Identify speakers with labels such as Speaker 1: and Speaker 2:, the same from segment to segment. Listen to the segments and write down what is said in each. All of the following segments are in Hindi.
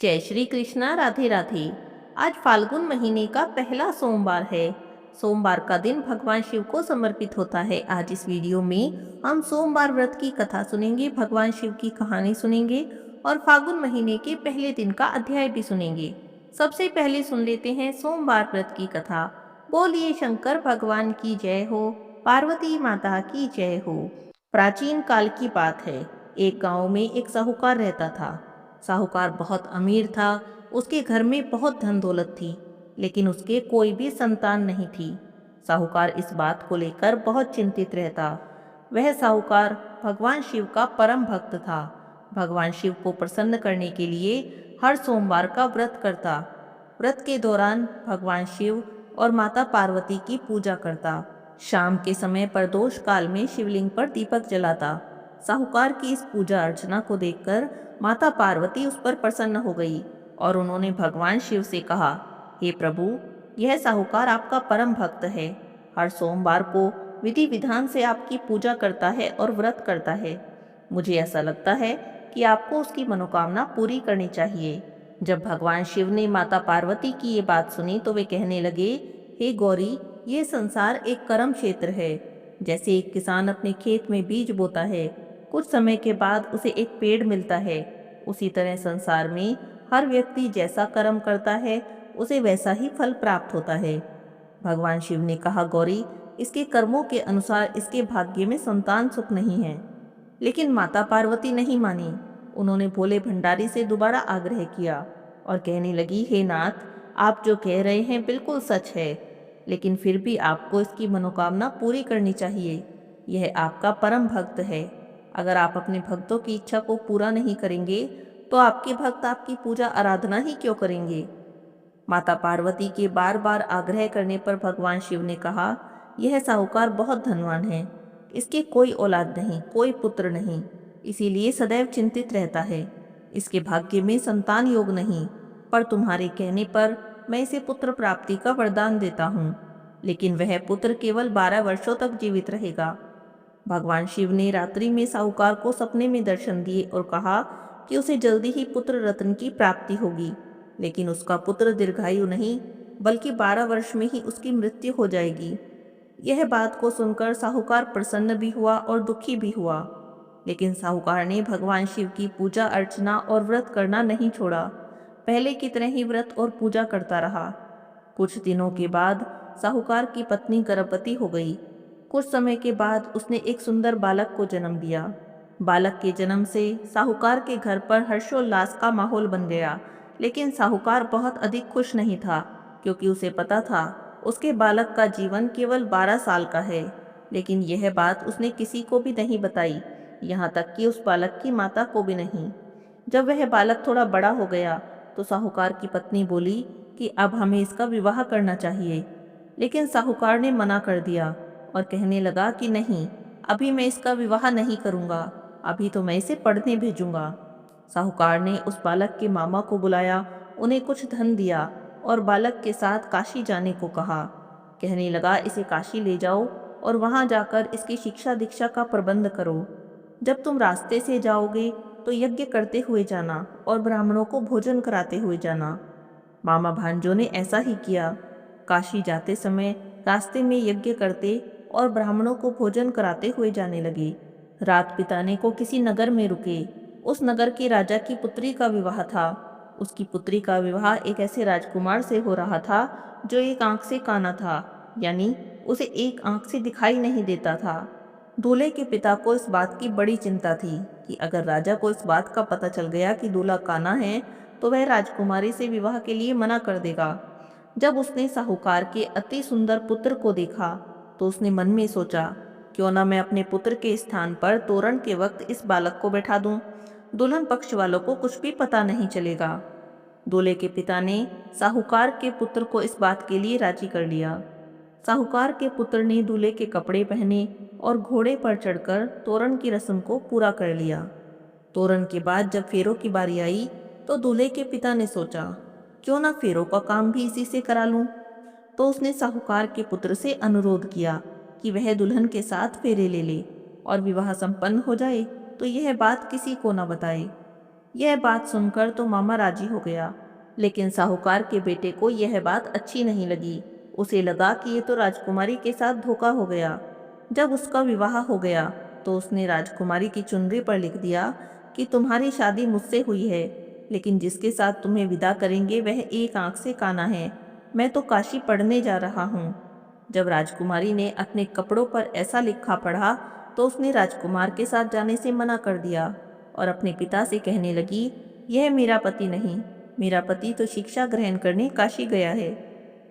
Speaker 1: जय श्री कृष्णा। राधे राधे। आज फाल्गुन महीने का पहला सोमवार है। सोमवार का दिन भगवान शिव को समर्पित होता है। आज इस वीडियो में हम सोमवार व्रत की कथा सुनेंगे, भगवान शिव की कहानी सुनेंगे और फाल्गुन महीने के पहले दिन का अध्याय भी सुनेंगे। सबसे पहले सुन लेते हैं सोमवार व्रत की कथा। बोलिए शंकर भगवान की जय हो, पार्वती माता की जय हो। प्राचीन काल की बात है। एक गांव में एक साहूकार रहता था। साहूकार बहुत अमीर था। उसके घर में बहुत धन दौलत थी, लेकिन उसके कोई भी संतान नहीं थी। साहूकार इस बात को लेकर बहुत चिंतित रहता। वह साहूकार भगवान शिव का परम भक्त था। भगवान शिव को प्रसन्न करने के लिए हर सोमवार का व्रत करता। व्रत के दौरान भगवान शिव और माता पार्वती की पूजा करता। शाम के समय प्रदोष काल में शिवलिंग पर दीपक जलाता। साहूकार की इस पूजा अर्चना को देखकर माता पार्वती उस पर प्रसन्न हो गई और उन्होंने भगवान शिव से कहा, हे प्रभु, यह साहूकार आपका परम भक्त है। हर सोमवार को विधि विधान से आपकी पूजा करता है और व्रत करता है। मुझे ऐसा लगता है कि आपको उसकी मनोकामना पूरी करनी चाहिए। जब भगवान शिव ने माता पार्वती की ये बात सुनी तो वे कहने लगे, हे गौरी, ये संसार एक कर्म क्षेत्र है। जैसे एक किसान अपने खेत में बीज बोता है, कुछ समय के बाद उसे एक पेड़ मिलता है, उसी तरह संसार में हर व्यक्ति जैसा कर्म करता है उसे वैसा ही फल प्राप्त होता है। भगवान शिव ने कहा, गौरी, इसके कर्मों के अनुसार इसके भाग्य में संतान सुख नहीं है। लेकिन माता पार्वती नहीं मानी। उन्होंने भोले भंडारी से दोबारा आग्रह किया और कहने लगी, हे नाथ, आप जो कह रहे हैं बिल्कुल सच है, लेकिन फिर भी आपको इसकी मनोकामना पूरी करनी चाहिए। यह आपका परम भक्त है। अगर आप अपने भक्तों की इच्छा को पूरा नहीं करेंगे तो आपके भक्त आपकी पूजा आराधना ही क्यों करेंगे। माता पार्वती के बार बार आग्रह करने पर भगवान शिव ने कहा, यह साहूकार बहुत धनवान है। इसके कोई औलाद नहीं, कोई पुत्र नहीं, इसीलिए सदैव चिंतित रहता है। इसके भाग्य में संतान योग नहीं, पर तुम्हारे कहने पर मैं इसे पुत्र प्राप्ति का वरदान देता हूँ। लेकिन वह पुत्र केवल 12 वर्षों तक जीवित रहेगा। भगवान शिव ने रात्रि में साहूकार को सपने में दर्शन दिए और कहा कि उसे जल्दी ही पुत्र रत्न की प्राप्ति होगी। लेकिन उसका पुत्र दीर्घायु नहीं, बल्कि 12 वर्ष में ही उसकी मृत्यु हो जाएगी। यह बात को सुनकर साहूकार प्रसन्न भी हुआ और दुखी भी हुआ। लेकिन साहूकार ने भगवान शिव की पूजा अर्चना और व्रत करना नहीं छोड़ा। पहले की तरह ही व्रत और पूजा करता रहा। कुछ दिनों के बाद साहूकार की पत्नी गर्भवती हो गई। कुछ समय के बाद उसने एक सुंदर बालक को जन्म दिया। बालक के जन्म से साहूकार के घर पर हर्षोल्लास का माहौल बन गया। लेकिन साहूकार बहुत अधिक खुश नहीं था, क्योंकि उसे पता था उसके बालक का जीवन केवल 12 साल का है। लेकिन यह बात उसने किसी को भी नहीं बताई, यहाँ तक कि उस बालक की माता को भी नहीं। जब वह बालक थोड़ा बड़ा हो गया तो साहूकार की पत्नी बोली कि अब हमें इसका विवाह करना चाहिए। लेकिन साहूकार ने मना कर दिया और कहने लगा कि नहीं, अभी मैं इसका विवाह नहीं करूँगा, अभी तो मैं इसे पढ़ने भेजूँगा। साहूकार ने उस बालक के मामा को बुलाया, उन्हें कुछ धन दिया और बालक के साथ काशी जाने को कहा। कहने लगा, इसे काशी ले जाओ और वहाँ जाकर इसकी शिक्षा दीक्षा का प्रबंध करो। जब तुम रास्ते से जाओगे तो यज्ञ करते हुए जाना और ब्राह्मणों को भोजन कराते हुए जाना। मामा भांजों ने ऐसा ही किया। काशी जाते समय रास्ते में यज्ञ करते और ब्राह्मणों को भोजन कराते हुए जाने लगे। रात बिताने को किसी नगर में रुके। उस नगर के राजा की पुत्री का विवाह था। उसकी पुत्री का विवाह एक ऐसे राजकुमार से हो रहा था जो एक आंख से काना था, यानी उसे एक आंख से दिखाई नहीं देता था। दूल्हे के पिता को इस बात की बड़ी चिंता थी कि अगर राजा को इस बात का पता चल गया कि दूल्हा काना है तो वह राजकुमारी से विवाह के लिए मना कर देगा। जब उसने साहूकार के अति सुंदर पुत्र को देखा तो उसने मन में सोचा, क्यों ना मैं अपने पुत्र के स्थान पर तोरण के वक्त इस बालक को बैठा दूं। दुल्हन पक्ष वालों को कुछ भी पता नहीं चलेगा। दूल्हे के पिता ने साहूकार के पुत्र को इस बात के लिए राजी कर लिया। साहूकार के पुत्र ने दूल्हे के कपड़े पहने और घोड़े पर चढ़कर तोरण की रस्म को पूरा कर लिया। तोरण के बाद जब फेरों की बारी आई तो दूल्हे के पिता ने सोचा, क्यों ना फेरों का काम भी इसी से करा लूं। तो उसने साहूकार के पुत्र से अनुरोध किया कि वह दुल्हन के साथ फेरे ले ले और विवाह संपन्न हो जाए तो यह बात किसी को न बताए। यह बात सुनकर तो मामा राजी हो गया, लेकिन साहूकार के बेटे को यह बात अच्छी नहीं लगी। उसे लगा कि ये तो राजकुमारी के साथ धोखा हो गया। जब उसका विवाह हो गया तो उसने राजकुमारी की चुनरी पर लिख दिया कि तुम्हारी शादी मुझसे हुई है, लेकिन जिसके साथ तुम्हें विदा करेंगे वह एक आंख से काना है। मैं तो काशी पढ़ने जा रहा हूँ। जब राजकुमारी ने अपने कपड़ों पर ऐसा लिखा पढ़ा तो उसने राजकुमार के साथ जाने से मना कर दिया और अपने पिता से कहने लगी, यह मेरा पति नहीं, मेरा पति तो शिक्षा ग्रहण करने काशी गया है।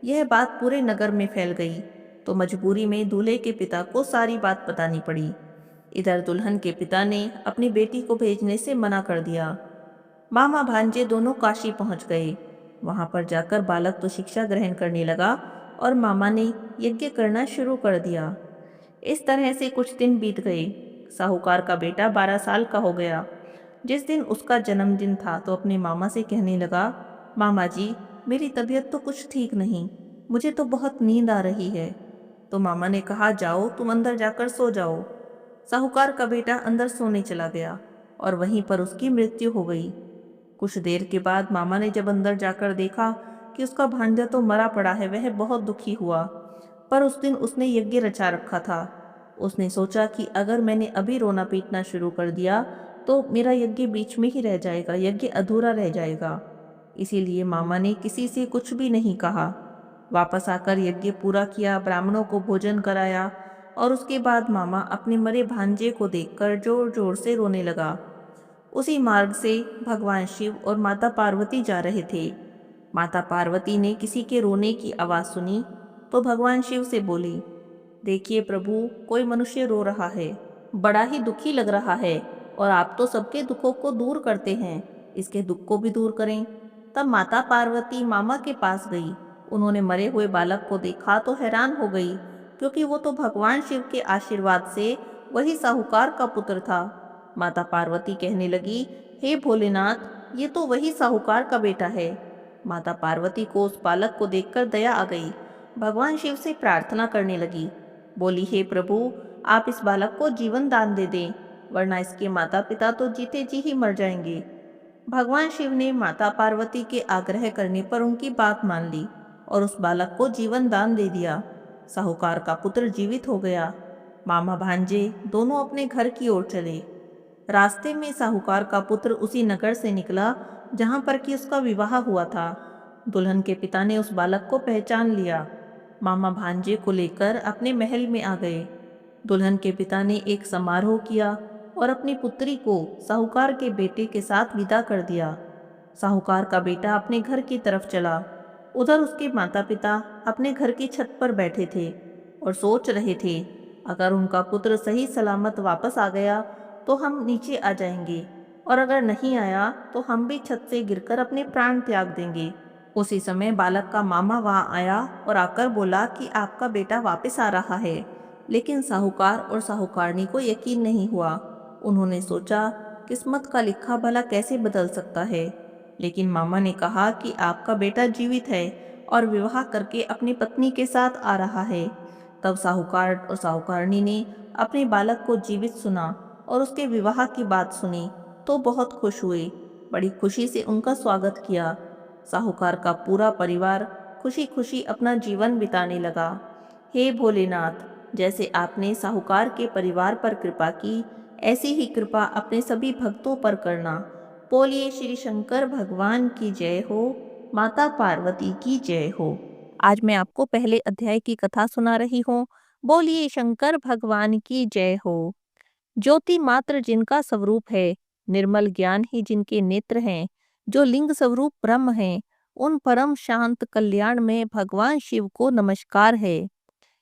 Speaker 1: यह बात पूरे नगर में फैल गई तो मजबूरी में दूल्हे के पिता को सारी बात बतानी पड़ी। इधर दुल्हन के पिता ने अपनी बेटी को भेजने से मना कर दिया। मामा भांजे दोनों काशी पहुंच गए। वहां पर जाकर बालक तो शिक्षा ग्रहण करने लगा और मामा ने यज्ञ करना शुरू कर दिया। इस तरह से कुछ दिन बीत गए। साहूकार का बेटा 12 साल का हो गया। जिस दिन उसका जन्मदिन था तो अपने मामा से कहने लगा, मामा जी, मेरी तबीयत तो कुछ ठीक नहीं, मुझे तो बहुत नींद आ रही है। तो मामा ने कहा, जाओ तुम अंदर जाकर सो जाओ। साहूकार का बेटा अंदर सोने चला गया और वहीं पर उसकी मृत्यु हो गई। कुछ देर के बाद मामा ने जब अंदर जाकर देखा कि उसका भांजा तो मरा पड़ा है, वह बहुत दुखी हुआ। पर उस दिन उसने यज्ञ रचा रखा था। उसने सोचा कि अगर मैंने अभी रोना पीटना शुरू कर दिया तो मेरा यज्ञ बीच में ही रह जाएगा, यज्ञ अधूरा रह जाएगा। इसीलिए मामा ने किसी से कुछ भी नहीं कहा। वापस आकर यज्ञ पूरा किया, ब्राह्मणों को भोजन कराया और उसके बाद मामा अपने मरे भांजे को देखकर जोर जोर से रोने लगा। उसी मार्ग से भगवान शिव और माता पार्वती जा रहे थे। माता पार्वती ने किसी के रोने की आवाज सुनी तो भगवान शिव से बोली, देखिए प्रभु, कोई मनुष्य रो रहा है, बड़ा ही दुखी लग रहा है और आप तो सबके दुखों को दूर करते हैं, इसके दुख को भी दूर करें। तब माता पार्वती मामा के पास गई। उन्होंने मरे हुए बालक को देखा तो हैरान हो गई, क्योंकि वो तो भगवान शिव के आशीर्वाद से वही साहूकार का पुत्र था। माता पार्वती कहने लगी, हे भोलेनाथ, ये तो वही साहूकार का बेटा है। माता पार्वती को उस बालक को देखकर दया आ गई। भगवान शिव से प्रार्थना करने लगी। बोली, हे प्रभु, आप इस बालक को जीवन दान दे दें, वरना इसके माता पिता तो जीते जी ही मर जाएंगे। भगवान शिव ने माता पार्वती के आग्रह करने पर उनकी बात मान ली और उस बालक को जीवन दान दे दिया। साहूकार का पुत्र जीवित हो गया। मामा भांजे दोनों अपने घर की ओर चले। रास्ते में साहूकार का पुत्र उसी नगर से निकला जहां पर कि उसका विवाह हुआ था। दुल्हन के पिता ने उस बालक को पहचान लिया। मामा भांजे को लेकर अपने महल में आ गए। दुल्हन के पिता ने एक समारोह किया और अपनी पुत्री को साहूकार के बेटे के साथ विदा कर दिया। साहूकार का बेटा अपने घर की तरफ चला। उधर उसके माता पिता अपने घर की छत पर बैठे थे और सोच रहे थे, अगर उनका पुत्र सही सलामत वापस आ गया तो हम नीचे आ जाएंगे, और अगर नहीं आया तो हम भी छत से गिरकर अपने प्राण त्याग देंगे। उसी समय बालक का मामा वहां आया और आकर बोला कि आपका बेटा वापस आ रहा है। लेकिन साहूकार और साहूकारनी को यकीन नहीं हुआ। उन्होंने सोचा, किस्मत का लिखा भला कैसे बदल सकता है। लेकिन मामा ने कहा कि आपका बेटा जीवित है और विवाह करके अपनी पत्नी के साथ आ रहा है। तब साहूकार और साहूकारनी ने अपने बालक को जीवित सुना और उसके विवाह की बात सुनी तो बहुत खुश हुए। बड़ी खुशी से उनका स्वागत किया। साहूकार का पूरा परिवार खुशी खुशी अपना जीवन बिताने लगा। हे भोलेनाथ, जैसे आपने साहूकार के परिवार पर कृपा की, ऐसी ही कृपा अपने सभी भक्तों पर करना। बोलिए श्री शंकर भगवान की जय हो, माता पार्वती की जय हो। आज मैं आपको पहले अध्याय की कथा सुना रही हूँ। बोलिए शंकर भगवान की जय हो। ज्योति मात्र जिनका स्वरूप है, निर्मल ज्ञान ही जिनके नेत्र हैं, जो लिंग स्वरूप ब्रह्म हैं, उन परम शांत कल्याण में भगवान शिव को नमस्कार है।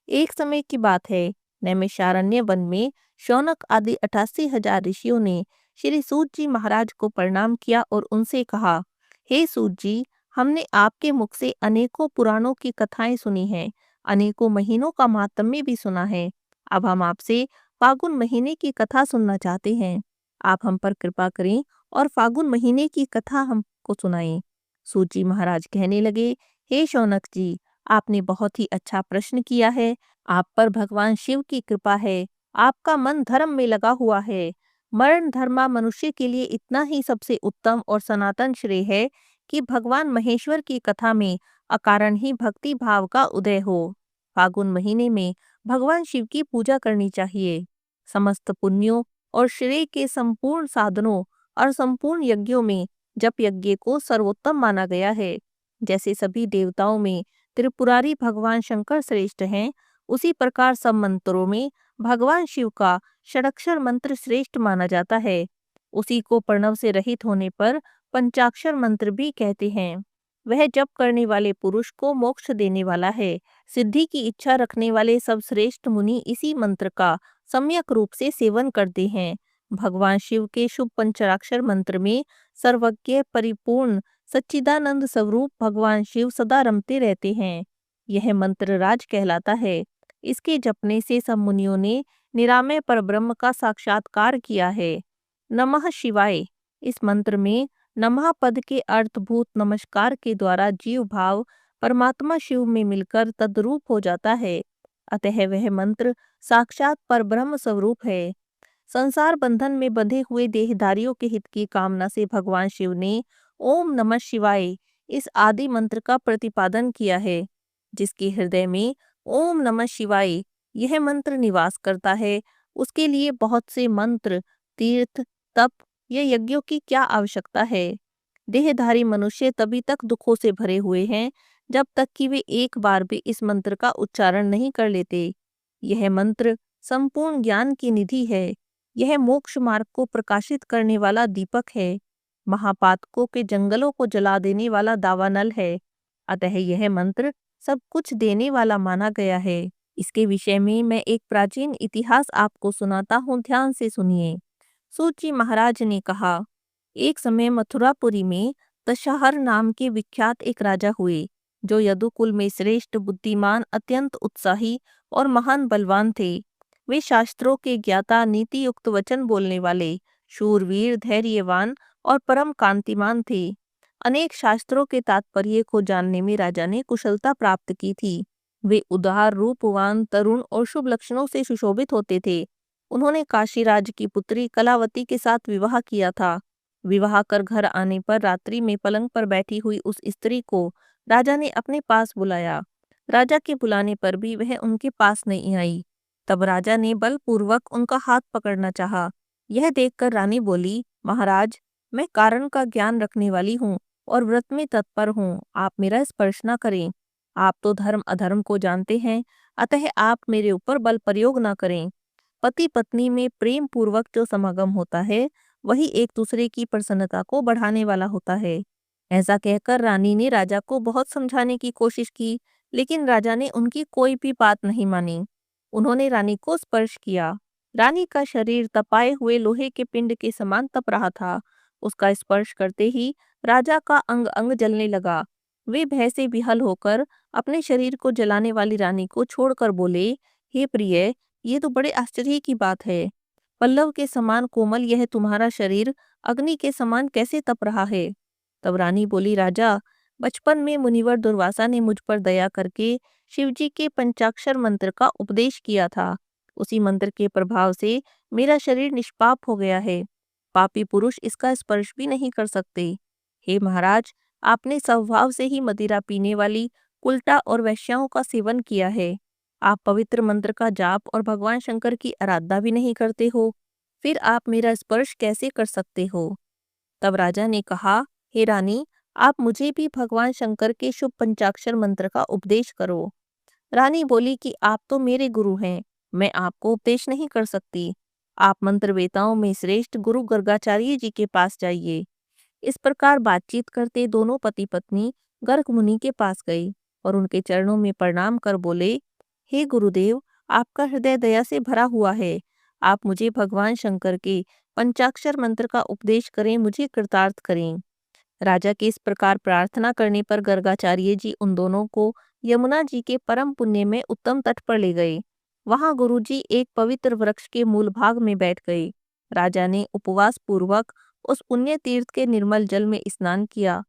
Speaker 1: एक समय की बात है, नैमिषारण्य वन में शौनक आदि 88,000 ऋषियों ने श्री सूत जी महाराज को प्रणाम किया और उनसे कहा, हे सूत जी, हमने आपके मुख से अनेकों पुराणों की कथाएं सुनी हैं, अनेकों महीनों का माहात्म्य भी सुना है। अब हम आपसे फागुन महीने की कथा सुनना चाहते हैं। आप हम पर कृपा करें और फागुन महीने की कथा हमको सुनाएं। सूत जी महाराज कहने लगे, हे शौनक जी, आपने बहुत ही अच्छा प्रश्न किया है। आप पर भगवान शिव की कृपा है। आपका मन धर्म में लगा हुआ है। मरण धर्मा मनुष्य के लिए इतना ही सबसे उत्तम और सनातन श्रेय है कि भगवान महेश्वर की कथा में अकारण ही भक्ति भाव का उदय हो। फागुन महीने में भगवान शिव की पूजा करनी चाहिए। समस्त पुण्यों और श्रेय के संपूर्ण साधनों और संपूर्ण यज्ञों में जप यज्ञ को सर्वोत्तम माना गया है। जैसे सभी देवताओं में त्रिपुरारी भगवान शंकर श्रेष्ठ हैं, उसी प्रकार सब मंत्रों में भगवान शिव का षडक्षर मंत्र श्रेष्ठ माना जाता है। उसी को प्रणव से रहित होने पर पंचाक्षर मंत्र भी कहते हैं। वह जप करने वाले पुरुष को मोक्ष देने वाला है। सिद्धि की इच्छा रखने वाले सब श्रेष्ठ मुनि इसी मंत्र का सम्यक रूप से सेवन करते हैं। भगवान शिव के शुभ पंचाक्षर मंत्र में सर्वज्ञ परिपूर्ण सच्चिदानंद स्वरूप भगवान शिव सदा रमते रहते हैं। यह मंत्र राज कहलाता है। इसके जपने से सब मुनियों ने निरामय परब्रह्म का साक्षात्कार किया है। नमः शिवाय इस मंत्र में नमः पद के अर्थभूत नमस्कार के द्वारा जीव भाव परमात्मा शिव में मिलकर तद्रूप हो जाता है। अतः वह मंत्र साक्षात परब्रह्म स्वरूप है। संसार बंधन में बंधे हुए देहधारियों के हित की कामना से भगवान शिव ने ओम नमः शिवाय इस आदि मंत्र का प्रतिपादन किया है। जिसके हृदय में ओम नमः शिवाय यह मंत्र निवास करता है, उसके लिए बहुत से मंत्र, तीर्थ, तप या यज्ञों की क्या आवश्यकता है। देहधारी मनुष्य तभी तक दुखों से भरे हुए हैं जब तक कि वे एक बार भी इस मंत्र का उच्चारण नहीं कर लेते। यह मंत्र संपूर्ण ज्ञान की निधि है। यह मोक्ष मार्ग को प्रकाशित करने वाला दीपक है। महापातकों के जंगलों को जला देने वाला दावानल है। अतः यह मंत्र सब कुछ देने वाला माना गया है। इसके विषय में मैं एक प्राचीन इतिहास आपको सुनाता हूँ, ध्यान से सुनिए। सूची महाराज ने कहा, एक समय मथुरापुरी में दशहर नाम के विख्यात एक राजा हुए, जो यदुकुल में श्रेष्ठ, बुद्धिमान, अत्यंत उत्साही और महान बलवान थे। वे शास्त्रों के ज्ञाता, नीति युक्त वचन बोलने वाले, शूरवीर, धैर्यवान और परम कांतिमान थे। अनेक शास्त्रों के तात्पर्य को जानने में राजा ने कुशलता प्राप्त की थी। वे उदार, रूपवान, तरुण और शुभ लक्षणों से सुशोभित होते थे। उन्होंने काशीराज की पुत्री कलावती के साथ विवाह किया था। विवाह कर घर आने पर रात्रि में पलंग पर बैठी हुई उस स्त्री को राजा ने अपने पास बुलाया। राजा के बुलाने पर भी वह उनके पास नहीं आई। तब राजा ने बलपूर्वक उनका हाथ पकड़ना चाहा। यह देखकर रानी बोली, महाराज, मैं कारण का ज्ञान रखने वाली हूँ और व्रत में तत्पर हूँ। आप मेरा स्पर्श न करें। आप तो धर्म अधर्म को जानते हैं, अतः आप मेरे ऊपर बल प्रयोग न करें। पति पत्नी में प्रेम पूर्वक जो समागम होता है, वही एक दूसरे की प्रसन्नता को बढ़ाने वाला होता है। ऐसा कहकर रानी ने राजा को बहुत समझाने की कोशिश की, लेकिन राजा ने उनकी कोई भी बात नहीं मानी। उन्होंने रानी को स्पर्श किया। रानी का शरीर तपाए हुए लोहे के पिंड के समान तप रहा था। उसका स्पर्श करते ही राजा का अंग अंग जलने लगा। वे भय से विहल होकर अपने शरीर को जलाने वाली रानी को छोड़कर बोले, हे प्रिय, ये तो बड़े आश्चर्य की बात है। पल्लव के समान कोमल यह तुम्हारा शरीर अग्नि के समान कैसे तप रहा है। तब रानी बोली, राजा, बचपन में मुनिवर दुर्वासा ने मुझ पर दया करके शिवजी के पंचाक्षर मंत्र का उपदेश किया था। उसी मंत्र के प्रभाव से मेरा शरीर निष्पाप हो गया है। पापी पुरुष इसका स्पर्श भी नहीं कर सकते। हे महाराज, आपने स्वभाव से ही मदिरा पीने वाली उल्टा और वैश्याओं का सेवन किया है। आप पवित्र मंत्र का जाप और भगवान शंकर की आराधना भी नहीं करते हो, फिर आप मेरा स्पर्श कैसे कर सकते हो। तब राजा ने कहा, हे रानी, आप मुझे भी भगवान शंकर के शुभ पंचाक्षर मंत्र का उपदेश करो। रानी बोली कि आप तो मेरे गुरु हैं, मैं आपको उपदेश नहीं कर सकती। आप मंत्रवेताओं में श्रेष्ठ गुरु गर्गाचार्य जी के पास जाइए। इस प्रकार बातचीत करते दोनों पति पत्नी गर्ग मुनि के पास गए और उनके चरणों में प्रणाम कर बोले, हे गुरुदेव, आपका हृदय दया से भरा हुआ है। आप मुझे भगवान शंकर के पंचाक्षर मंत्र का उपदेश करें, मुझे कृतार्थ करें। राजा के इस प्रकार प्रार्थना करने पर गर्गाचार्य जी उन दोनों को यमुना जी के परम पुण्य में उत्तम तट पर ले गए। वहां गुरुजी एक पवित्र वृक्ष के मूल भाग में बैठ गए। राजा ने उपवास पूर्वक उस पुण्य तीर्थ के निर्मल जल में स्नान किया।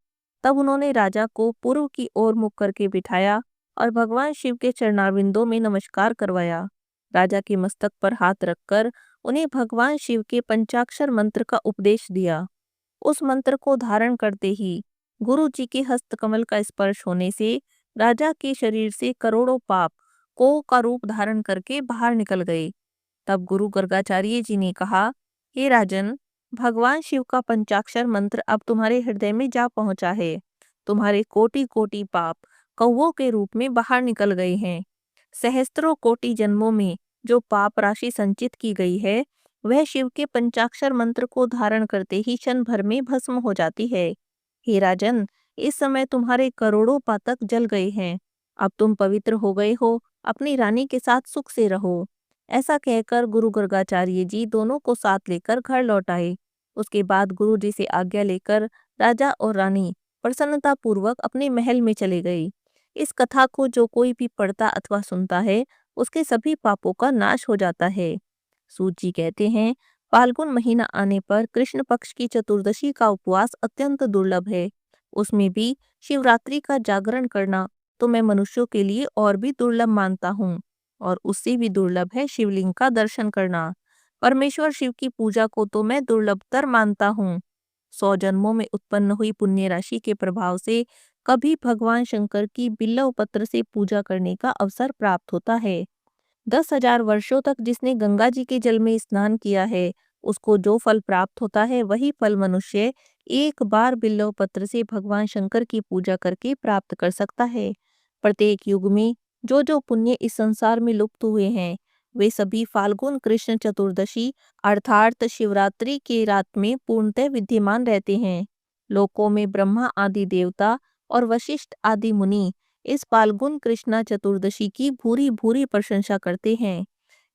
Speaker 1: तब उन्होंने राजा को पूर्व की ओर मुख करके बिठाया और भगवान शिव के चरणारविंदों में नमस्कार करवाया। राजा के मस्तक पर हाथ रखकर उन्हें भगवान शिव के पंचाक्षर मंत्र का उपदेश दिया। उस मंत्र को धारण करते ही गुरु जी के हस्तकमल का स्पर्श होने से राजा के शरीर से करोड़ों पाप को का रूप धारण करके बाहर निकल गए। तब गुरु गर्गाचार्य जी ने कहा, हे राजन, भगवान शिव का पंचाक्षर मंत्र अब तुम्हारे हृदय में जा पहुंचा है। तुम्हारे कोटि कोटि पाप कौवों के रूप में बाहर निकल गए हैं। सहस्त्रों कोटि जन्मों में जो पाप राशि संचित की गई है, वह शिव के पंचाक्षर मंत्र को धारण करते ही क्षण भर में भस्म हो जाती है। हे राजन, इस समय तुम्हारे करोड़ों पातक जल गए हैं। अब तुम पवित्र हो गए हो, अपनी रानी के साथ सुख से रहो। ऐसा कहकर गुरु गर्गाचार्य जी दोनों को साथ लेकर घर लौट आए। उसके बाद गुरु जी से आज्ञा लेकर राजा और रानी प्रसन्नता पूर्वक अपने महल में चले गए। इस कथा को जो कोई भी पढ़ता अथवा सुनता है, उसके सभी पापों का नाश हो जाता है। सूत जी कहते हैं, फाल्गुन महीना आने पर कृष्ण पक्ष की चतुर्दशी का उपवास अत्यंत दुर्लभ है। उसमें भी शिवरात्रि का जागरण करना तो मैं मनुष्यों के लिए और भी दुर्लभ मानता हूँ। और उससे भी दुर्लभ है शिवलिंग का दर्शन करना। परमेश्वर शिव की पूजा को तो मैं दुर्लभतर मानता हूँ। 100 जन्मों में उत्पन्न हुई पुण्य राशि के प्रभाव से कभी भगवान शंकर की बिल्व पत्र से पूजा करने का अवसर प्राप्त होता है। 10,000 वर्षों तक जिसने गंगा जी के जल में स्नान किया है, उसको जो फल प्राप्त होता है, वही फल मनुष्य एक बार बिल्व पत्र से भगवान शंकर की पूजा करके प्राप्त कर सकता है। प्रत्येक युग में जो जो पुण्य इस संसार में लुप्त हुए हैं, वे सभी फाल्गुन कृष्ण चतुर्दशी अर्थात शिवरात्रि के रात में पूर्णतः विद्यमान रहते हैं। लोकों में ब्रह्मा आदि देवता और वशिष्ठ आदि मुनि इस फाल्गुन कृष्णा चतुर्दशी की भूरी भूरी प्रशंसा करते हैं।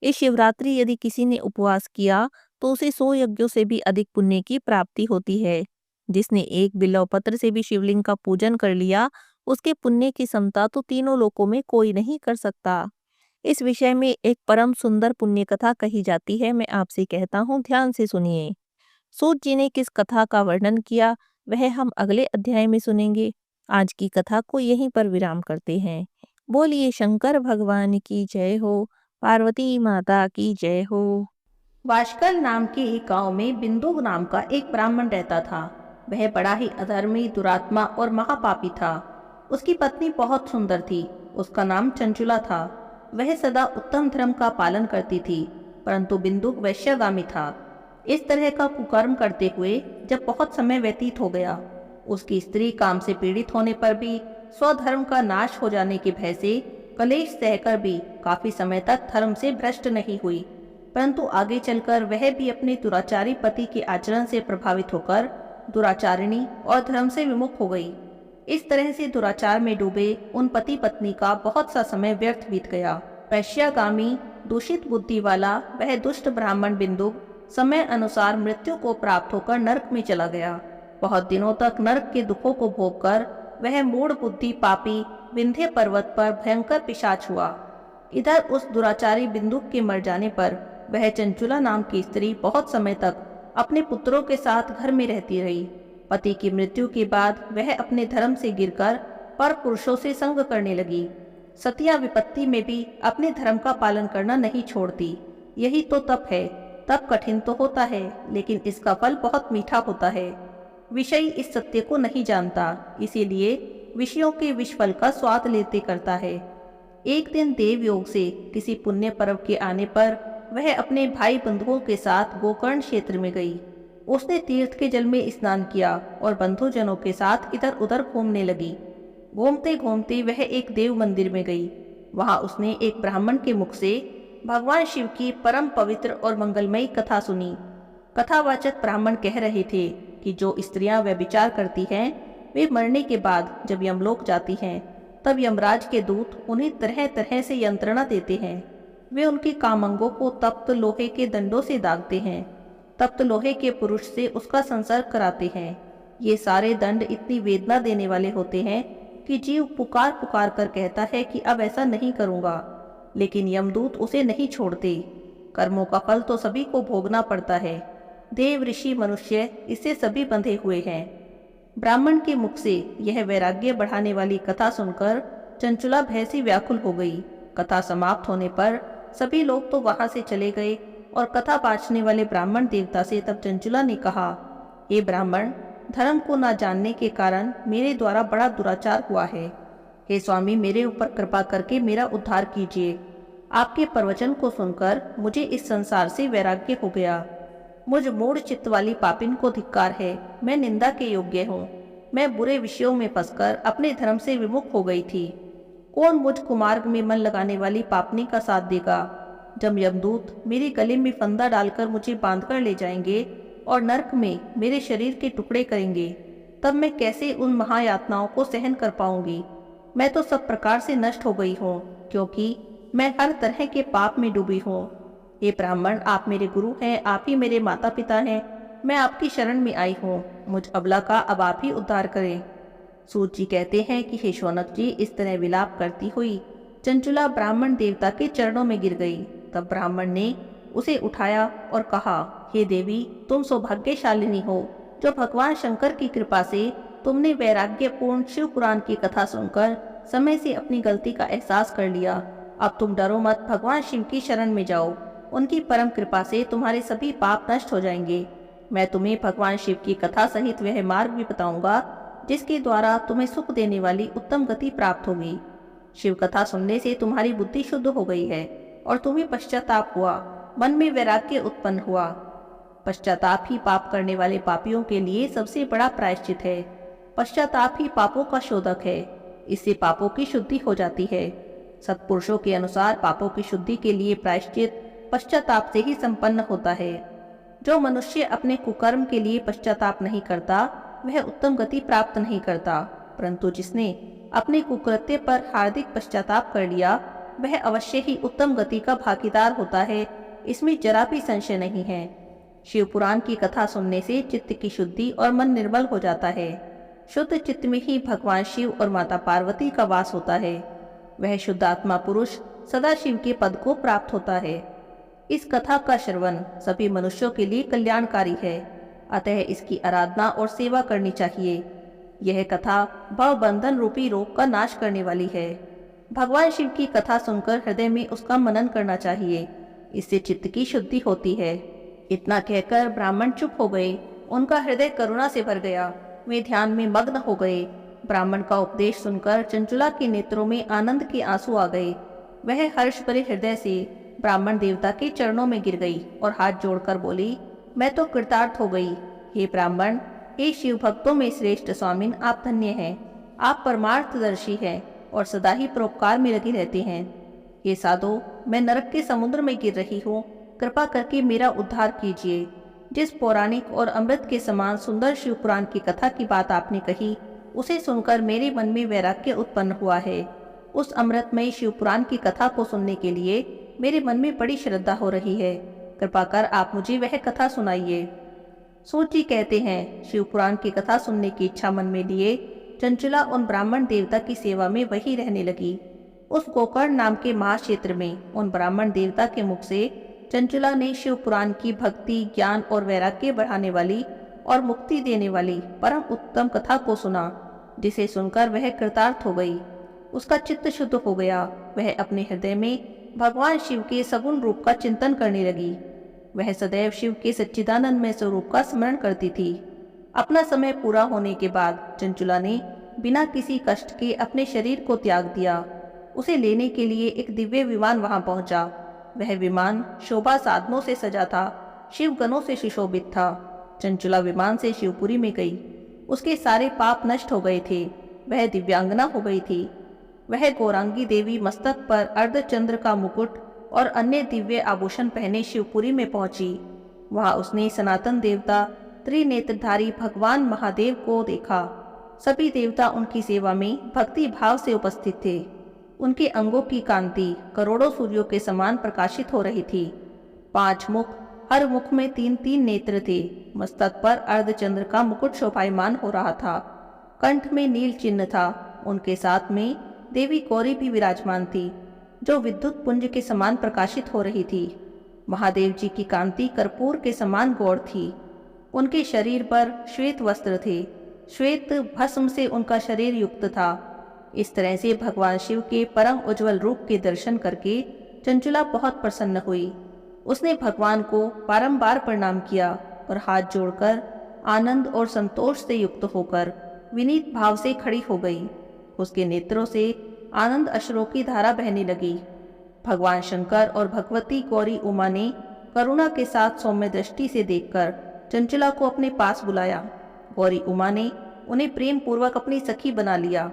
Speaker 1: इस शिवरात्रि यदि किसी ने उपवास किया तो उसे 100 यज्ञों से भी अधिक पुण्य की प्राप्ति होती है। जिसने एक बिल्व पत्र से भी शिवलिंग का पूजन कर लिया, उसके पुण्य की समता तो तीनों लोकों में कोई नहीं कर सकता। इस विषय में एक परम सुंदर पुण्य कथा कही जाती है। मैं आपसे कहता हूँ, ध्यान से सुनिए। सूत जी ने किस कथा का वर्णन किया, वह हम अगले अध्याय में सुनेंगे। आज की कथा को यहीं पर विराम करते हैं। बोलिए शंकर भगवान की जय हो, पार्वती माता की जय हो। वाशकल नाम के एक गांव में बिंदु नाम का एक ब्राह्मण रहता था। वह बड़ा ही अधर्मी, दुरात्मा और महापापी था। उसकी पत्नी बहुत सुंदर थी। उसका नाम चंचुला था। वह सदा उत्तम धर्म का पालन करती थी, परंतु बिंदु वैश्यगामी था। इस तरह का कुकर्म करते हुए जब बहुत समय व्यतीत हो गया, उसकी स्त्री काम से पीड़ित होने पर भी स्वधर्म का नाश हो जाने के भय से कलेश सहकर भी काफी समय तक धर्म से भ्रष्ट नहीं हुई, परंतु आगे चलकर वह भी अपने दुराचारी पति के आचरण से प्रभावित होकर दुराचारिणी और धर्म से विमुख हो गई। इस तरह से दुराचार में डूबे उन पति पत्नी का बहुत सा समय व्यर्थ बीत गया। वैश्यागामी दूषित बुद्धि वाला वह दुष्ट ब्राह्मण बिंदु समय अनुसार मृत्यु को प्राप्त होकर नरक में चला गया। बहुत दिनों तक नरक के दुखों को भोगकर वह मूढ़ बुद्धि पापी विंध्य पर्वत पर भयंकर पिशाच हुआ। इधर उस दुराचारी बिंदु के मर जाने पर वह चंचुला नाम की स्त्री बहुत समय तक अपने पुत्रों के साथ घर में रहती रही। पति की मृत्यु के बाद वह अपने धर्म से गिरकर पर पुरुषों से संग करने लगी। सतिया विपत्ति में भी अपने धर्म का पालन करना नहीं छोड़ती। यही तो तप है। तप कठिन तो होता है, लेकिन इसका फल बहुत मीठा होता है। विषयी इस सत्य को नहीं जानता, इसीलिए विषयों के विष फल का स्वाद लेते करता है। एक दिन देव योग से किसी पुण्य पर्व के आने पर वह अपने भाई बंधुओं के साथ गोकर्ण क्षेत्र में गई। उसने तीर्थ के जल में स्नान किया और बंधुजनों के साथ इधर उधर घूमने लगी। घूमते घूमते वह एक देव मंदिर में गई। वहां उसने एक ब्राह्मण के मुख से भगवान शिव की परम पवित्र और मंगलमयी कथा सुनी। कथावाचक ब्राह्मण कह रहे थे कि जो स्त्रियां व्यभिचार करती हैं, वे मरने के बाद जब यमलोक जाती हैं, तब यमराज के दूत उन्हें तरह तरह से यंत्रणा देते हैं। वे उनके कामंगों को तप्त लोहे के दंडों से दागते हैं। तप्त लोहे के पुरुष से उसका संसर्ग कराते हैं। ये सारे दंड इतनी वेदना देने वाले होते हैं कि जीव पुकार पुकार कर कहता है कि अब ऐसा नहीं करूँगा, लेकिन यमदूत उसे नहीं छोड़ते। कर्मों का फल तो सभी को भोगना पड़ता है। देव, ऋषि, मनुष्य, इससे सभी बंधे हुए हैं। ब्राह्मण के मुख से यह वैराग्य बढ़ाने वाली कथा सुनकर चंचुला भय से व्याकुल हो गई। कथा समाप्त होने पर सभी लोग तो वहां से चले गए और कथा बाँचने वाले ब्राह्मण देवता से तब चंचुला ने कहा, हे ब्राह्मण, धर्म को न जानने के कारण मेरे द्वारा बड़ा दुराचार हुआ है। हे स्वामी, मेरे ऊपर कृपा करके मेरा उद्धार कीजिए। आपके प्रवचन को सुनकर मुझे इस संसार से वैराग्य हो गया। मुझ मूढ़ चित्त वाली पापिन को धिक्कार है, मैं निंदा के योग्य हूँ। मैं बुरे विषयों में फंसकर अपने धर्म से विमुख हो गई थी। कौन मुझ कुमार्ग में मन लगाने वाली पापनी का साथ देगा? जब यमदूत मेरे गले में फंदा डालकर मुझे बांधकर ले जाएंगे और नरक में मेरे शरीर के टुकड़े करेंगे, तब मैं कैसे उन महायातनाओं को सहन कर पाऊंगी? मैं तो सब प्रकार से नष्ट हो गई हूँ, क्योंकि मैं हर तरह के पाप में डूबी हूँ। हे ब्राह्मण, आप मेरे गुरु हैं, आप ही मेरे माता पिता हैं। मैं आपकी शरण में आई हूँ, मुझ अबला का अब आप ही उद्धार करें। सूत जी कहते हैं कि हे शौनक जी, इस तरह विलाप करती हुई चंचुला ब्राह्मण देवता के चरणों में गिर गई। तब ब्राह्मण ने उसे उठाया और कहा, हे देवी, तुम सौभाग्यशालिनी हो जो भगवान शंकर की कृपा से तुमने वैराग्यपूर्ण शिव पुराण की कथा सुनकर समय से अपनी गलती का एहसास कर लिया। अब तुम डरो मत, भगवान शिव की शरण में जाओ। उनकी परम कृपा से तुम्हारे सभी पाप नष्ट हो जाएंगे। मैं तुम्हें भगवान शिव की कथा सहित वह मार्ग भी बताऊंगा जिसके द्वारा तुम्हें सुख देने वाली उत्तम गति प्राप्त होगी। शिव कथा सुनने से तुम्हारी बुद्धि शुद्ध हो गई है और तुम्हें पश्चाताप हुआ, मन में वैराग्य उत्पन्न हुआ। पश्चाताप ही पाप करने वाले पापियों के लिए सबसे बड़ा प्रायश्चित है। पश्चाताप ही पापों का शोधक है, इससे पापों की शुद्धि हो जाती है। सत्पुरुषों के अनुसार पापों की शुद्धि के लिए प्रायश्चित पश्चाताप से ही संपन्न होता है। जो मनुष्य अपने कुकर्म के लिए पश्चाताप नहीं करता वह उत्तम गति प्राप्त नहीं करता, परंतु जिसने अपने कुकृत्य पर हार्दिक पश्चाताप कर लिया वह अवश्य ही उत्तम गति का भागीदार होता है, इसमें जरा भी संशय नहीं है। शिव पुराण की कथा सुनने से चित्त की शुद्धि और मन निर्मल हो जाता है। शुद्ध चित्त में ही भगवान शिव और माता पार्वती का वास होता है। वह शुद्ध आत्मा पुरुष सदा शिव के पद को प्राप्त होता है। इस कथा का श्रवण सभी मनुष्यों के लिए कल्याणकारी है, अतः इसकी आराधना और सेवा करनी चाहिए। यह कथा भव बंधन रूपी रोग का नाश करने वाली है। भगवान शिव की कथा सुनकर हृदय में उसका मनन करना चाहिए, इससे चित्त की शुद्धि होती है। इतना कहकर ब्राह्मण चुप हो गए। उनका हृदय करुणा से भर गया, वे ध्यान में मग्न हो गए। ब्राह्मण का उपदेश सुनकर चंचुला के नेत्रों में आनंद के आंसू आ गए। वह हर्ष भरे हृदय से ब्राह्मण देवता के चरणों में गिर गई और हाथ जोड़कर बोली, मैं तो कृतार्थ हो गई। हे ब्राह्मण, हे शिव भक्तों में श्रेष्ठ स्वामिन, आप धन्य हैं। आप परमार्थदर्शी हैं और सदा ही परोपकार में लगे रहते हैं। हे साधो, मैं नरक के समुद्र में गिर रही हूँ, कृपा करके मेरा उद्धार कीजिए। जिस पौराणिक और अमृत के समान सुंदर शिव पुराण की कथा की बात आपने कही, उसे सुनकर मेरे मन में वैराग्य उत्पन्न हुआ है। उस अमृतमय शिव पुराण की कथा को सुनने के लिए मेरे मन में बड़ी श्रद्धा हो रही है। कृपा कर आप मुझे वह कथा सुनाइए। सूत जी कहते हैं, शिव पुराण की कथा सुनने की इच्छा मन में लिए चंचुला उन ब्राह्मण देवता की सेवा में वही रहने लगी। उस गोकर्ण नाम के महाक्षेत्र में उन ब्राह्मण देवता के मुख से चंचुला ने शिव पुराण की भक्ति, ज्ञान और वैराग्य बढ़ाने वाली और मुक्ति देने वाली परम उत्तम कथा को सुना, जिसे सुनकर वह कृतार्थ हो गई। उसका चित्त शुद्ध हो गया। वह अपने हृदय में भगवान शिव के सगुण रूप का चिंतन करने लगी। वह सदैव शिव के सच्चिदानंदमय स्वरूप का स्मरण करती थी। अपना समय पूरा होने के बाद चंचुला ने बिना किसी कष्ट के अपने शरीर को त्याग दिया। उसे लेने के लिए एक दिव्य विमान वहां पहुंचा। वह विमान शोभा साधनों से सजा था, शिव गणों से सुशोभित था। चंचुला विमान से शिवपुरी में गई। उसके सारे पाप नष्ट हो गए थे। वह दिव्यांगना हो गई थी। वह गौरांगी देवी मस्तक पर अर्धचंद्र का मुकुट और अन्य दिव्य आभूषण पहने शिवपुरी में पहुंची। वहां उसने सनातन देवता त्रिनेत्रधारी भगवान महादेव को देखा। सभी देवता उनकी सेवा में भक्ति भाव से उपस्थित थे। उनके अंगों की कांति करोड़ों सूर्यों के समान प्रकाशित हो रही थी। 5 मुख, हर मुख में 3-3 नेत्र थे। मस्तक पर अर्धचंद्र का मुकुट शोभायमान हो रहा था। कंठ में नील चिन्ह था। उनके साथ में देवी गौरी भी विराजमान थी, जो विद्युत पुंज के समान प्रकाशित हो रही थी। महादेव जी की कांति कर्पूर के समान गौर थी। उनके शरीर पर श्वेत वस्त्र थे। श्वेत भस्म से उनका शरीर युक्त था। इस तरह से भगवान शिव के परम उज्जवल रूप के दर्शन करके चंचुला बहुत प्रसन्न हुई। उसने भगवान को बारंबार प्रणाम किया और हाथ जोड़कर आनंद और संतोष से युक्त होकर विनीत भाव से खड़ी हो गई। उसके नेत्रों से आनंद अश्रों की धारा बहने लगी। भगवान शंकर और भगवती गौरी उमा ने करुणा के साथ सौम्य दृष्टि से देखकर चंचला को अपने पास बुलाया। गौरी उमा ने उन्हें प्रेम पूर्वक अपनी सखी बना लिया।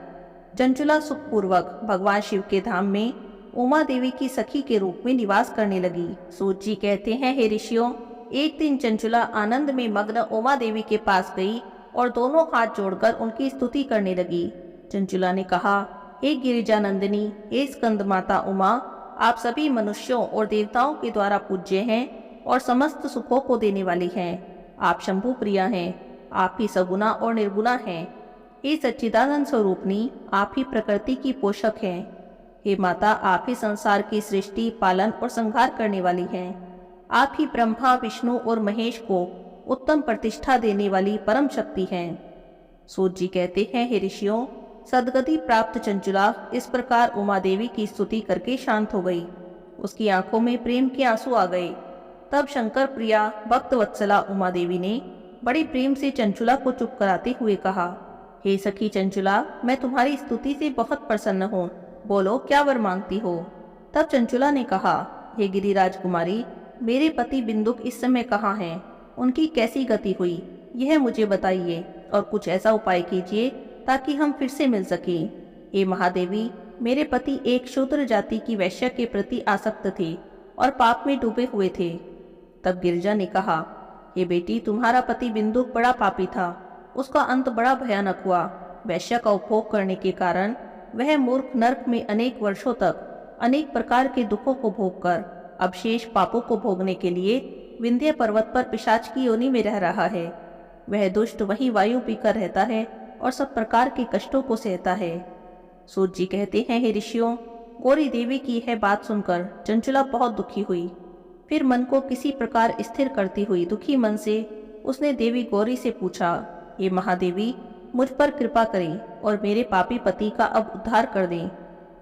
Speaker 1: चंचला सुखपूर्वक भगवान शिव के धाम में उमा देवी की सखी के रूप में निवास करने लगी। सूत जी कहते हैं, हे ऋषियों, एक दिन चंचला आनंद में मग्न उमा देवी के पास गई और दोनों हाथ जोड़कर उनकी स्तुति करने लगी। चंचला ने कहा, हे गिरिजानंदिनी, हे स्कंद माता उमा, आप सभी मनुष्यों और देवताओं के द्वारा पूज्य हैं और समस्त सुखों को देने वाली हैं। आप शंभु प्रिया हैं, आप ही सगुना और निर्गुणा हैं। हे सच्चिदानंद स्वरूपनी, आप ही प्रकृति की पोषक हैं। हे माता, आप ही संसार की सृष्टि, पालन और संहार करने वाली हैं। आप ही ब्रह्मा, विष्णु और महेश को उत्तम प्रतिष्ठा देने वाली परम शक्ति हैं। सूत जी कहते हैं, हे ऋषियों, सदगति प्राप्त चंचला इस प्रकार उमा देवी की स्तुति करके शांत हो गई। उसकी आंखों में प्रेम के आंसू आ गए। तब शंकर प्रिया भक्त वत्सला उमा देवी ने बड़े प्रेम से चंचला को चुप कराते हुए कहा, हे सखी चंचला, मैं तुम्हारी स्तुति से बहुत प्रसन्न हूँ। बोलो, क्या वर मांगती हो? तब चंचला ने कहा, हे गिरिराज कुमारी, मेरे पति बिंदुक इस समय कहाँ हैं? उनकी कैसी गति हुई, यह मुझे बताइए और कुछ ऐसा उपाय कीजिए ताकि हम फिर से मिल सकें। हे महादेवी, मेरे पति एक शूद्र जाति की वैश्य के प्रति आसक्त थे और पाप में डूबे हुए थे। तब गिरिजा ने कहा, हे बेटी, तुम्हारा पति बिंदुक बड़ा पापी था। उसका अंत बड़ा भयानक हुआ। वैश्य का उपभोग करने के कारण वह मूर्ख नरक में अनेक वर्षों तक अनेक प्रकार के दुखों को भोगकर अब शेष पापों को भोगने के लिए विंध्य पर्वत पर पिशाच की योनि में रह रहा है। वह दुष्ट वहीं वायु पीकर रहता है और सब प्रकार के कष्टों को सहता है। सूत जी कहते हैं, हे ऋषियों, गौरी देवी की यह बात सुनकर चंचला बहुत दुखी हुई। फिर मन को किसी प्रकार स्थिर करती हुई दुखी मन से उसने देवी गौरी से पूछा, हे महादेवी, मुझ पर कृपा करें और मेरे पापी पति का अब उद्धार कर दें।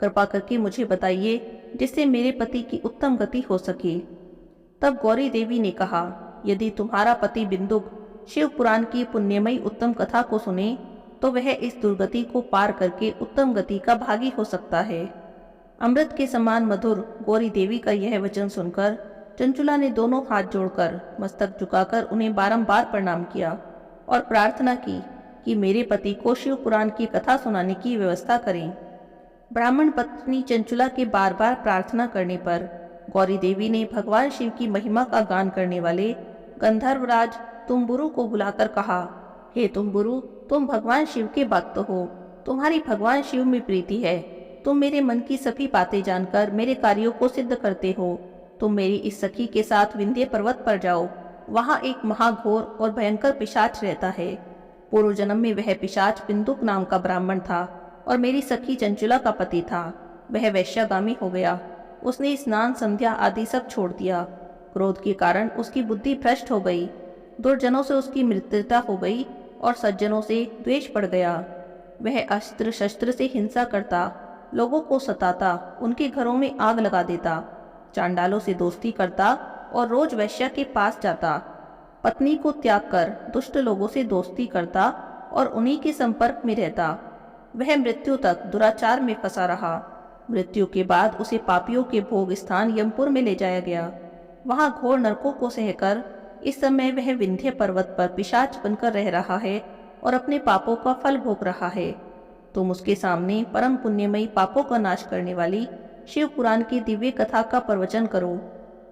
Speaker 1: कृपा करके मुझे बताइए जिससे मेरे पति की उत्तम गति हो सके। तब गौरी देवी ने कहा, यदि तुम्हारा पति बिंदुक शिव पुराण की पुण्यमयी उत्तम कथा को सुने तो वह इस दुर्गति को पार करके उत्तम गति का भागी हो सकता है। अमृत के समान मधुर गौरी देवी का यह वचन सुनकर चंचला ने दोनों हाथ जोड़कर मस्तक झुकाकर उन्हें बारंबार प्रणाम किया और प्रार्थना की कि मेरे पति को शिव पुराण की कथा सुनाने की व्यवस्था करें। ब्राह्मण पत्नी चंचला के बार बार प्रार्थना करने पर गौरी देवी ने भगवान शिव की महिमा का गान करने वाले गंधर्वराज तुम्बुरु को बुलाकर कहा, हे तुम्बुरु, तुम भगवान शिव के भक्त हो। तुम्हारी भगवान शिव में प्रीति है। तुम मेरे मन की सभी बातें जानकर मेरे कार्यों को सिद्ध करते हो। तुम मेरी इस सखी के साथ विंध्य पर्वत पर जाओ। वहाँ एक महाघोर और भयंकर पिशाच रहता है। पूर्व जन्म में वह पिशाच बिंदुक नाम का ब्राह्मण था और मेरी सखी चंचला का पति था। वह वैश्यागामी हो गया। उसने स्नान, संध्या आदि सब छोड़ दिया। क्रोध के कारण उसकी बुद्धि भ्रष्ट हो गई। दुर्जनों से उसकी मित्रता हो गई और सज्जनों से द्वेष पड़ गया। वह अस्त्र शस्त्र से हिंसा करता, लोगों को सताता, उनके घरों में आग लगा देता, चांडालों से दोस्ती करता और रोज वैश्या के पास जाता। पत्नी को त्याग कर दुष्ट लोगों से दोस्ती करता और उन्हीं के संपर्क में रहता। वह मृत्यु तक दुराचार में फंसा रहा। मृत्यु के बाद उसे पापियों के भोग स्थान यमपुर में ले जाया गया। वहां घोर नरकों को सहकर इस समय वह विंध्य पर्वत पर पिशाच बनकर रह रहा है और अपने पापों का फल भोग रहा है। तुम उसके सामने परम पुण्यमयी पापों का नाश करने वाली शिव पुराण की दिव्य कथा का प्रवचन करो।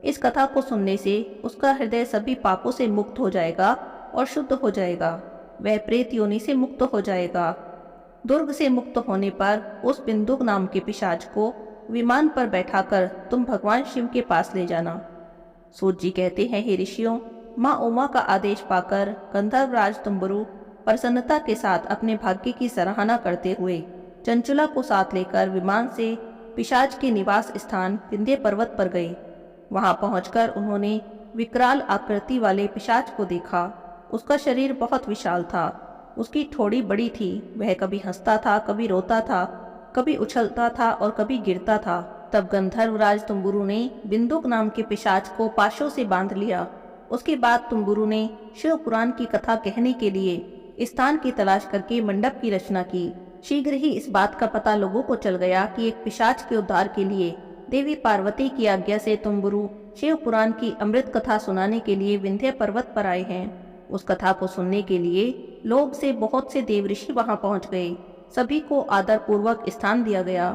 Speaker 1: इस कथा को सुनने से उसका हृदय सभी पापों से मुक्त हो जाएगा और शुद्ध हो जाएगा। वह प्रेत योनि से मुक्त हो जाएगा। दुर्ग से मुक्त होने पर उस बिंदुक नाम के पिशाच को विमान पर बैठाकर तुम भगवान शिव के पास ले जाना। सूत जी कहते हैं, हे ऋषियों, माँ उमा का आदेश पाकर गंधर्वराज तुम्बुरु प्रसन्नता के साथ अपने भाग्य की सराहना करते हुए चंचला को साथ लेकर विमान से पिशाच के निवास स्थान विंध्य पर्वत पर गए। वहां पहुंचकर उन्होंने विकराल आकृति वाले पिशाच को देखा। उसका शरीर बहुत विशाल था। उसकी ठोड़ी बड़ी थी। वह कभी हंसता था, कभी रोता था, कभी उछलता था और कभी गिरता था।
Speaker 2: तब गंधर्वराज तुम्बुरु ने बिंदुक नाम के पिशाच को पाशों से बांध लिया। उसके बाद तुम्बुरु ने शिव पुराण की कथा कहने के लिए स्थान की तलाश करके मंडप की रचना की। शीघ्र ही इस बात का पता लोगों को चल गया कि एक पिशाच के उद्धार के लिए देवी पार्वती की आज्ञा से तुम्बुरु शिव पुराण की अमृत कथा सुनाने के लिए विंध्य पर्वत पर आए हैं। उस कथा को सुनने के लिए लोग से बहुत से देव ऋषि वहां पहुंच गए। सभी को आदर पूर्वक स्थान दिया गया।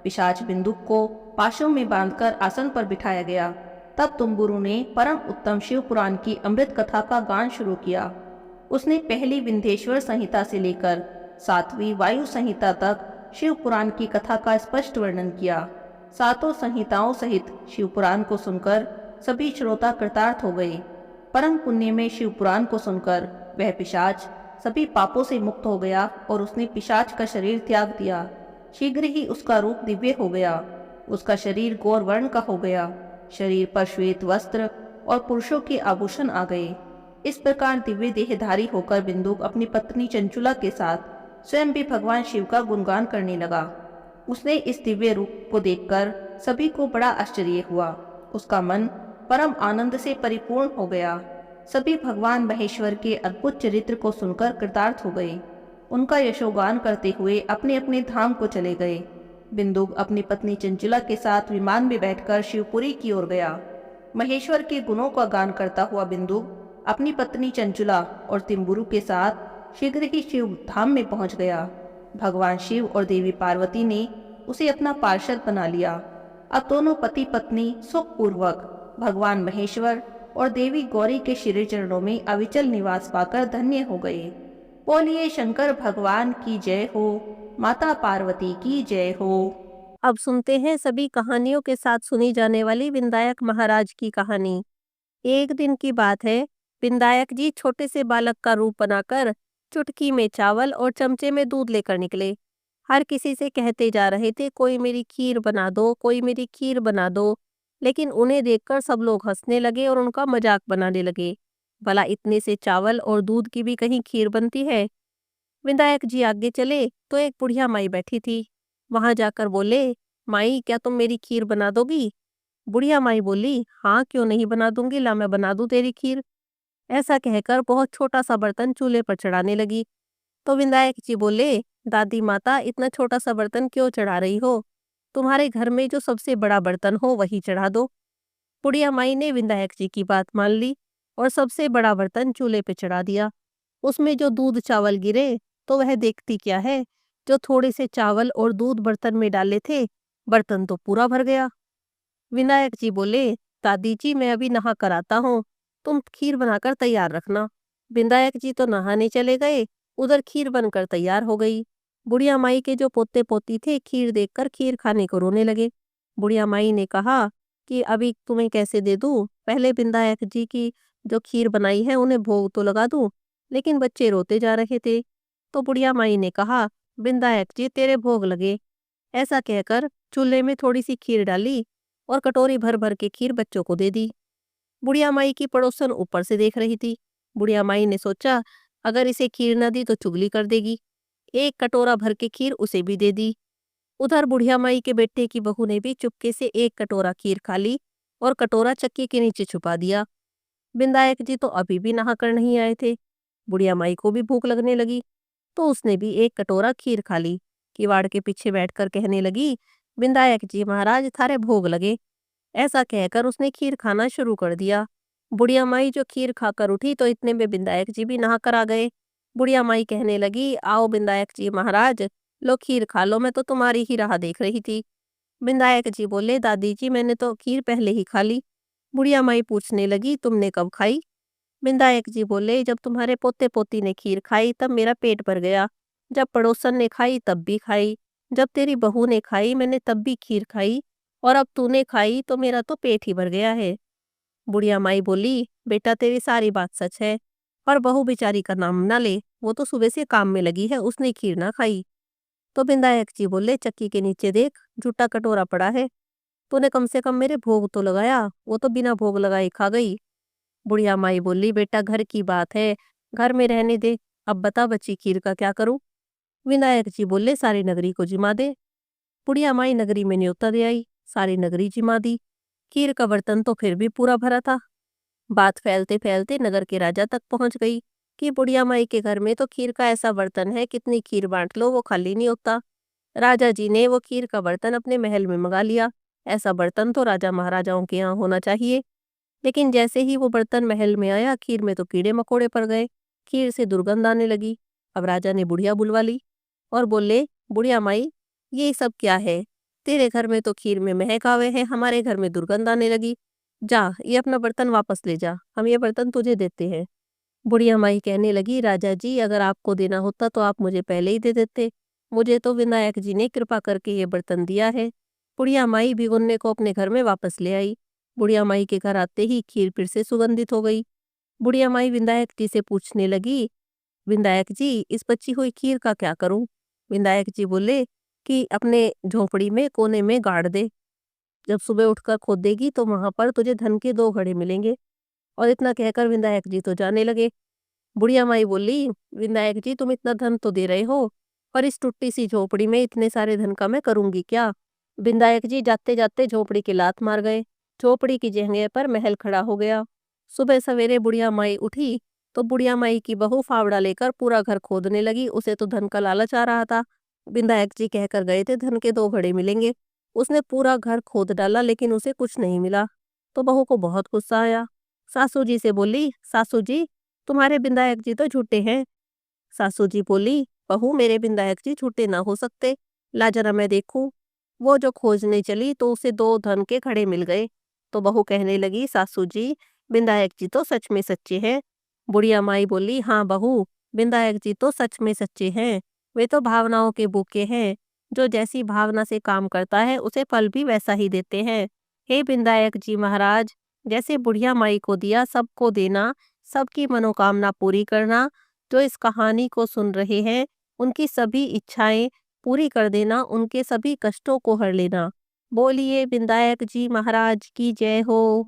Speaker 2: पिशाच बिंदुक को पाशों में बांधकर आसन पर बिठाया गया। तब तुम्बुरु ने परम उत्तम शिव पुराण की अमृत कथा का गान शुरू किया। उसने पहली विंध्येश्वर संहिता से लेकर 7वीं वायु संहिता तक शिव पुराण की कथा का स्पष्ट वर्णन किया। सातों संहिताओं सहित शिव पुराण को सुनकर सभी श्रोता कृतार्थ हो गए। परम पुण्य में शिव पुराण को सुनकर वह पिशाच सभी पापों से मुक्त हो गया और उसने पिशाच का शरीर त्याग दिया। शीघ्र ही उसका रूप दिव्य हो गया। उसका शरीर गौर वर्ण का हो गया। शरीर पर श्वेत वस्त्र और पुरुषों के आभूषण आ गए। इस प्रकार दिव्य देहधारी होकर बिंदुक अपनी पत्नी चंचुला के साथ स्वयं भी भगवान शिव का गुणगान करने लगा। उसने इस दिव्य रूप को देखकर सभी को बड़ा आश्चर्य हुआ। उसका मन परम आनंद से परिपूर्ण हो गया। सभी भगवान महेश्वर के अद्भुत चरित्र को सुनकर कृतार्थ हो गए। उनका यशोगान करते हुए अपने अपने धाम को चले गए। बिंदुक अपनी पत्नी चंचुला के साथ विमान में बैठकर शिवपुरी की ओर गया। महेश्वर के गुणों का गान करता हुआ बिंदुक अपनी पत्नी चंचुला और तिम्बुरु के साथ शीघ्र ही शिव धाम में पहुंच गया। भगवान शिव और देवी पार्वती ने उसे अपना पार्षद बना लिया। अब दोनों पति पत्नी सुखपूर्वक भगवान महेश्वर और देवी गौरी के श्री चरणों में अविचल निवास पाकर धन्य हो गए। बोलिए शंकर भगवान की जय हो, माता पार्वती की जय हो।
Speaker 1: अब सुनते हैं सभी कहानियों के साथ सुनी जाने वाली विंदायक महाराज की कहानी। एक दिन की बात है, विंदायक जी छोटे से बालक का रूप बनाकर चुटकी में चावल और चमचे में दूध लेकर निकले। हर किसी से कहते जा रहे थे, कोई मेरी खीर बना दो, कोई मेरी खीर बना दो। लेकिन उन्हें देखकर सब लोग हंसने लगे और उनका मजाक बनाने लगे। भला इतने से चावल और दूध की भी कहीं खीर बनती है? विधायक जी आगे चले तो एक बुढ़िया माई बैठी थी। वहां जाकर बोले, माई क्या तुम मेरी खीर बना दोगी? बुढ़िया माई बोली, हाँ क्यों नहीं बना दूंगी, ला मैं बना दूं तेरी खीर। ऐसा कहकर बहुत छोटा सा बर्तन चूल्हे पर चढ़ाने लगी। तो विधायक जी बोले, दादी माता इतना छोटा सा बर्तन क्यों चढ़ा रही हो? तुम्हारे घर में जो सबसे बड़ा बर्तन हो वही चढ़ा दो। बुढ़िया माई ने विधायक जी की बात मान ली और सबसे बड़ा बर्तन चूल्हे पे चढ़ा दिया। उसमें जो दूध चावल गिरे तो वह देखती क्या है, जो थोड़े से चावल और दूध बर्तन में डाले थे, बर्तन तो पूरा भर गया। विनायक जी बोले, दादी जी मैं अभी नहा कर आता हूँ, तुम खीर बनाकर तैयार रखना। विनायक जी तो नहाने चले गए, उधर खीर बनकर तैयार हो गई। बुढ़िया माई के जो पोते पोती थे खीर देखकर खीर खाने को रोने लगे। बुढ़िया माई ने कहा कि अभी तुम्हें कैसे दे दूं, पहले विनायक जी की जो खीर बनाई है उन्हें भोग तो लगा दूं। लेकिन बच्चे रोते जा रहे थे। तो बुढ़िया माई ने कहा, विनायक जी तेरे भोग लगे। ऐसा कहकर चूल्हे में थोड़ी सी खीर डाली और कटोरी भर भर के खीर बच्चों को दे दी। बुढ़िया माई की पड़ोसन ऊपर से देख रही थी। बुढ़िया माई ने सोचा, अगर इसे खीर न दी तो चुगली कर देगी। एक कटोरा भर के खीर उसे भी दे दी। उधर बुढ़िया माई के बेटे की बहू ने भी चुपके से एक कटोरा खीर खा ली और कटोरा चक्की के नीचे छुपा दिया। विनायक जी तो अभी भी नहाकर नहीं आए थे। बुढ़िया माई को भी भूख लगने लगी तो उसने भी एक कटोरा खीर खा ली। किवाड़ के पीछे बैठकर कहने लगी, विनायक जी महाराज थारे भोग लगे। ऐसा कहकर उसने खीर खाना शुरू कर दिया। बुढ़िया माई जो खीर खाकर उठी तो इतने में विनायक जी भी नहाकर आ गए। बुढ़िया माई कहने लगी, आओ विनायक जी महाराज, लो खीर खा लो, मैं तो तुम्हारी ही राह देख रही थी। विनायक जी बोले, दादी जी मैंने तो खीर पहले ही खा ली। बुढ़िया माई पूछने लगी, तुमने कब खाई? विनायक जी बोले, जब तुम्हारे पोते पोती ने खीर खाई तब मेरा पेट भर गया। जब पड़ोसन ने खाई तब भी खाई। जब तेरी बहू ने खाई मैंने तब भी खीर खाई। और अब तूने खाई तो मेरा तो पेट ही भर गया है। बुढ़िया माई बोली, बेटा तेरी सारी बात सच है, पर बहू बेचारी का नाम ना ले, वो तो सुबह से काम में लगी है, उसने खीर ना खाई। तो विनायक जी बोले, चक्की के नीचे देख, झूठा कटोरा पड़ा है। तूने कम से कम मेरे भोग तो लगाया, वो तो बिना भोग लगाए खा गई। बुढ़िया माई बोली, बेटा घर की बात है, घर में रहने दे, अब बता बची खीर का क्या करूं? विनायक जी बोले, सारी नगरी को जिमा दे। बुढ़िया माई नगरी में न्योता दे आई। सारी नगरी जिमा दी। खीर का बर्तन तो फिर भी पूरा भरा था। बात फैलते फैलते नगर के राजा तक पहुंच गई कि बुढ़िया माई के घर में तो खीर का ऐसा बर्तन है, कितनी खीर बांट लो वो खाली नहीं होता। राजा जी ने वो खीर का बर्तन अपने महल में मंगा लिया। ऐसा बर्तन तो राजा महाराजाओं के यहाँ होना चाहिए। लेकिन जैसे ही वो बर्तन महल में आया, खीर में तो कीड़े मकोड़े पड़ गए। खीर से दुर्गंध आने लगी। अब राजा ने बुढ़िया बुलवा ली और बोले, बुढ़िया माई, ये सब क्या है? तेरे घर में तो खीर में महक आवे है, हमारे घर में दुर्गंध आने लगी। जा, ये अपना बर्तन वापस ले जा, हम ये बर्तन तुझे देते हैं। बुढ़िया माई कहने लगी, राजा जी, अगर आपको देना होता तो आप मुझे पहले ही दे देते। मुझे तो विनायक जी ने कृपा करके ये बर्तन दिया है। बुढ़िया माई भिगुन्ने को अपने घर में वापस ले आई। बुढ़िया माई के घर आते ही खीर फिर से सुगंधित हो गई। बुढ़िया माई विनायक जी से पूछने लगी, विनायक जी, इस बची हुई खीर का क्या करूं? विनायक जी बोले कि अपने झोपड़ी में कोने में गाड़ दे। जब सुबह उठकर खोदेगी तो वहां पर तुझे धन के 2 घड़े मिलेंगे। और इतना कहकर विनायक जी तो जाने लगे। बुढ़िया माई बोली, विनायक जी, तुम इतना धन तो दे रहे हो, पर इस टुट्टी सी झोपड़ी में इतने सारे धन का मैं करूंगी क्या? विनायक जी जाते जाते झोपड़ी की लात मार गए। झोपड़ी की जगह पर महल खड़ा हो गया। सुबह सवेरे बुढ़िया माई उठी तो बुढ़िया माई की बहू फावड़ा लेकर पूरा घर खोदने लगी। उसे तो धन का लालच आ रहा था। विनायक जी कहकर गए थे धन के 2 घड़े मिलेंगे। उसने पूरा घर खोद डाला लेकिन उसे कुछ नहीं मिला। तो बहू को बहुत गुस्सा आया। सासू जी से बोली, सासू जी, तुम्हारे विनायक जी तो झूठे हैं। सासू जी बोली, बहू, मेरे विनायक जी झूठे ना हो सकते, ला जरा मैं देखूं। वो जो खोजने चली तो उसे 2 धन के घड़े मिल गए। तो बहू कहने लगी, सासू जी, विनायक जी तो सच में सच्चे हैं। बुढ़िया माई बोली, हाँ बहू, विनायक जी तो सच में सच्चे हैं। वे तो भावनाओं के भूखे हैं। जो जैसी भावना से काम करता है उसे फल भी वैसा ही देते हैं। हे विनायक जी महाराज, जैसे बुढ़िया माई को दिया सबको देना, सबकी मनोकामना पूरी करना। जो इस कहानी को सुन रहे हैं उनकी सभी इच्छाएं पूरी कर देना, उनके सभी कष्टों को हर लेना। बोलिए विनायक जी महाराज की जय हो।